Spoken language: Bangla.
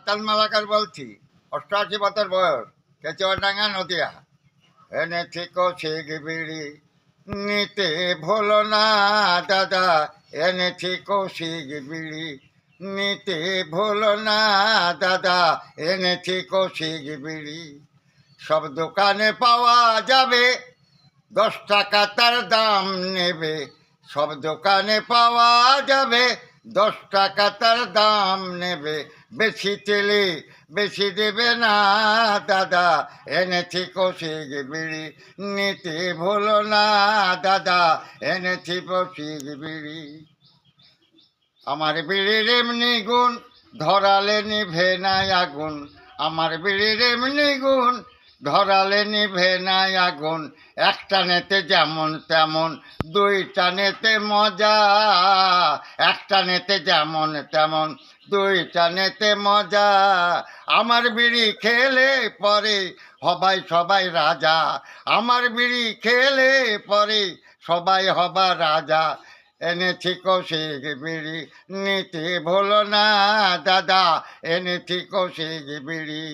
তাল মালাকার বলছি, 88 বছর বয়স, কেচুয়াডাঙ্গা, নদিয়া। এনেছি কৌশিক বিড়ি, নিতে ভোলো না দাদা। এনেছি কৌশিক বিড়ি, নিতে ভোলো না দাদা। এনেছি কৌশিক বিড়ি। সব দোকানে পাওয়া যাবে, 10 টাকা তার দাম নেবে। সব দোকানে পাওয়া যাবে, 10 টাকা তার দাম নেবে। বেশি তেলে বেশি দেবে না দাদা। এনেছি কৌশিক বিড়ি, নিতে ভুলো না দাদা। এনেছি কৌশিক বিড়ি। আমার বিড়ির এমনি গুণ, ধরালে নিভে নাই আগুন। আমার বিড়ির এমনি গুণ, ধরালে নিভে নাই আগুন। একটা নেতে যেমন তেমন, 2টা নেতে মজা। একটা নেতে যেমন তেমন, 2টা নেতে মজা। আমার বিড়ি খেলে পরে সবাই রাজা। আমার বিড়ি খেলে পরে সবাই হবা রাজা। এনেছি কৌশিক বিড়ি, নিতে ভুলো না দাদা। এনেছি কৌশিক বিড়ি।